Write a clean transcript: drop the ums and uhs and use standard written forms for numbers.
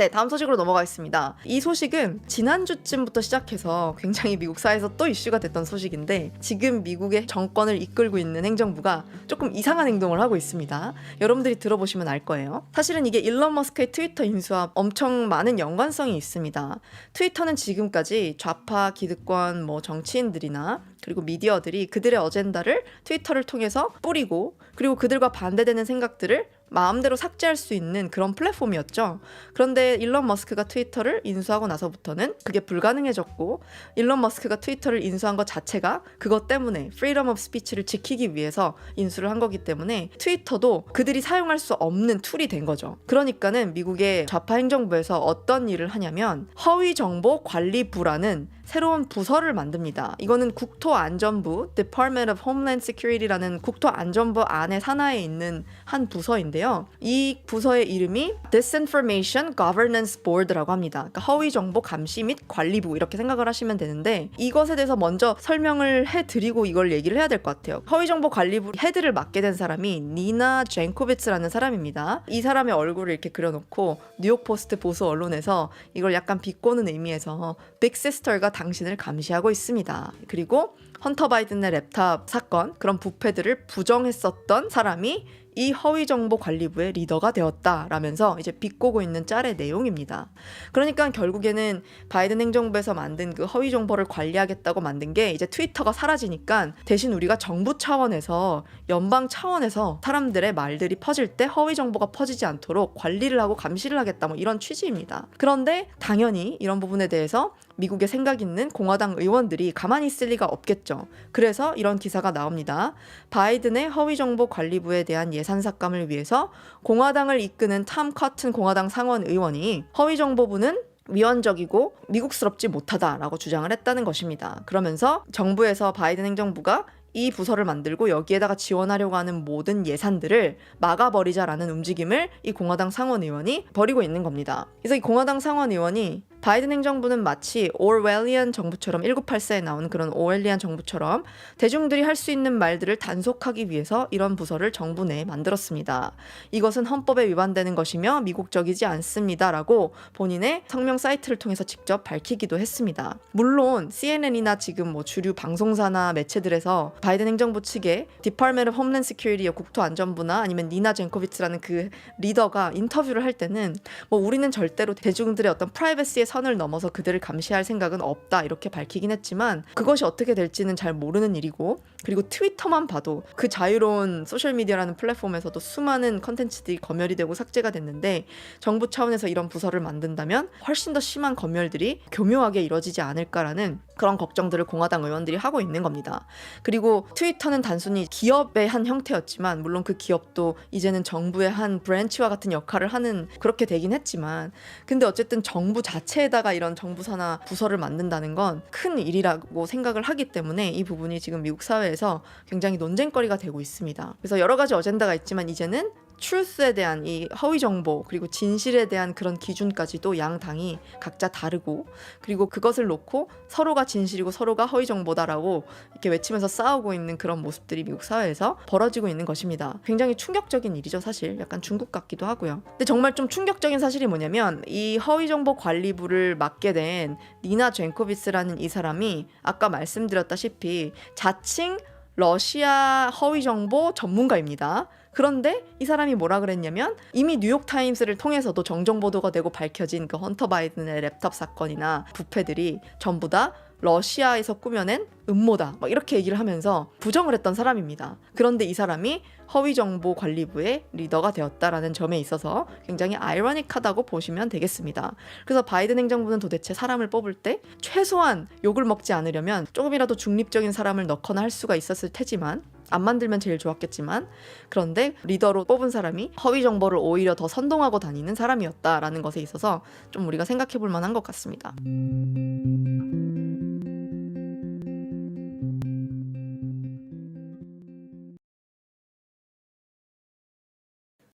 네, 다음 소식으로 넘어가겠습니다. 이 소식은 지난주쯤부터 시작해서 굉장히 미국 사회에서 또 이슈가 됐던 소식인데 지금 미국의 정권을 이끌고 있는 행정부가 조금 이상한 행동을 하고 있습니다. 여러분들이 들어보시면 알 거예요. 사실은 이게 일론 머스크의 트위터 인수와 엄청 많은 연관성이 있습니다. 트위터는 지금까지 좌파 기득권 정치인들이나 그리고 미디어들이 그들의 어젠다를 트위터를 통해서 뿌리고 그리고 그들과 반대되는 생각들을 마음대로 삭제할 수 있는 그런 플랫폼이었죠. 그런데 일론 머스크가 트위터를 인수하고 나서부터는 그게 불가능해졌고 일론 머스크가 트위터를 인수한 것 자체가 그것 때문에 프리덤 오브 스피치를 지키기 위해서 인수를 한 거기 때문에 트위터도 그들이 사용할 수 없는 툴이 된 거죠. 그러니까는 미국의 좌파 행정부에서 어떤 일을 하냐면 허위정보관리부라는 새로운 부서를 만듭니다. 이거는 국토안전부 Department of Homeland Security라는 국토안전부 안에 산하에 있는 한 부서인데요. 이 부서의 이름이 Disinformation Governance Board라고 합니다. 그러니까 허위정보 감시 및 관리부 이렇게 생각을 하시면 되는데 이것에 대해서 먼저 설명을 해드리고 이걸 얘기를 해야 될 것 같아요. 허위정보 관리부 헤드를 맡게 된 사람이 니나 젠코비츠라는 사람입니다. 이 사람의 얼굴을 이렇게 그려놓고 뉴욕포스트 보수 언론에서 이걸 약간 비꼬는 의미에서 빅시스터가 당신을 감시하고 있습니다. 그리고 헌터 바이든의 랩탑 사건 그런 부패들을 부정했었던 사람이 이 허위정보관리부의 리더가 되었다라면서 이제 비꼬고 있는 짤의 내용입니다. 그러니까 결국에는 바이든 행정부에서 만든 그 허위정보를 관리하겠다고 만든 게 이제 트위터가 사라지니까 대신 우리가 정부 차원에서 연방 차원에서 사람들의 말들이 퍼질 때 허위정보가 퍼지지 않도록 관리를 하고 감시를 하겠다 이런 취지입니다. 그런데 당연히 이런 부분에 대해서 미국에 생각 있는 공화당 의원들이 가만히 있을 리가 없겠죠. 그래서 이런 기사가 나옵니다. 바이든의 허위정보관리부에 대한 예산 삭감을 위해서 공화당을 이끄는 탐 커튼 공화당 상원 의원이 허위정보부는 위헌적이고 미국스럽지 못하다라고 주장을 했다는 것입니다. 그러면서 정부에서 바이든 행정부가 이 부서를 만들고 여기에다가 지원하려고 하는 모든 예산들을 막아버리자라는 움직임을 이 공화당 상원 의원이 벌이고 있는 겁니다. 그래서 이 공화당 상원 의원이 바이든 행정부는 마치 오웰리안 정부처럼 1984에 나온 그런 오웰리안 정부처럼 대중들이 할 수 있는 말들을 단속하기 위해서 이런 부서를 정부 내에 만들었습니다. 이것은 헌법에 위반되는 것이며 미국적이지 않습니다라고 본인의 성명 사이트를 통해서 직접 밝히기도 했습니다. 물론 CNN이나 지금 주류 방송사나 매체들에서 바이든 행정부 측의 Department of Homeland Security의 국토안전부나 아니면 니나 젠코비츠라는 그 리더가 인터뷰를 할 때는 우리는 절대로 대중들의 어떤 프라이버시의 선을 넘어서 그들을 감시할 생각은 없다 이렇게 밝히긴 했지만 그것이 어떻게 될지는 잘 모르는 일이고 그리고 트위터만 봐도 그 자유로운 소셜미디어라는 플랫폼에서도 수많은 컨텐츠들이 검열이 되고 삭제가 됐는데 정부 차원에서 이런 부서를 만든다면 훨씬 더 심한 검열들이 교묘하게 이뤄지지 않을까라는 그런 걱정들을 공화당 의원들이 하고 있는 겁니다. 그리고 트위터는 단순히 기업의 한 형태였지만 물론 그 기업도 이제는 정부의 한 브랜치와 같은 역할을 하는 그렇게 되긴 했지만 근데 어쨌든 정부 자체에다가 이런 정부사나 부서를 만든다는 건 큰 일이라고 생각을 하기 때문에 이 부분이 지금 미국 사회에서 굉장히 논쟁거리가 되고 있습니다. 그래서 여러 가지 어젠다가 있지만 이제는 truth에 대한 이 허위 정보 그리고 진실에 대한 그런 기준까지도 양 당이 각자 다르고 그리고 그것을 놓고 서로가 진실이고 서로가 허위 정보다라고 이렇게 외치면서 싸우고 있는 그런 모습들이 미국 사회에서 벌어지고 있는 것입니다. 굉장히 충격적인 일이죠. 사실 약간 중국 같기도 하고요. 근데 정말 좀 충격적인 사실이 뭐냐면 이 허위 정보 관리부를 맡게 된 니나 젠코비츠라는 이 사람이 아까 말씀드렸다시피 자칭 러시아 허위정보 전문가입니다. 그런데 이 사람이 뭐라 그랬냐면 이미 뉴욕타임스를 통해서도 정정보도가 되고 밝혀진 그 헌터 바이든의 랩탑 사건이나 부패들이 전부 다 러시아에서 꾸며낸 음모다 이렇게 얘기를 하면서 부정을 했던 사람입니다. 그런데 이 사람이 허위정보관리부의 리더가 되었다라는 점에 있어서 굉장히 아이러닉하다고 보시면 되겠습니다. 그래서 바이든 행정부는 도대체 사람을 뽑을 때 최소한 욕을 먹지 않으려면 조금이라도 중립적인 사람을 넣거나 할 수가 있었을 테지만 안 만들면 제일 좋았겠지만 그런데 리더로 뽑은 사람이 허위 정보를 오히려 더 선동하고 다니는 사람이었다라는 것에 있어서 좀 우리가 생각해 볼 만한 것 같습니다.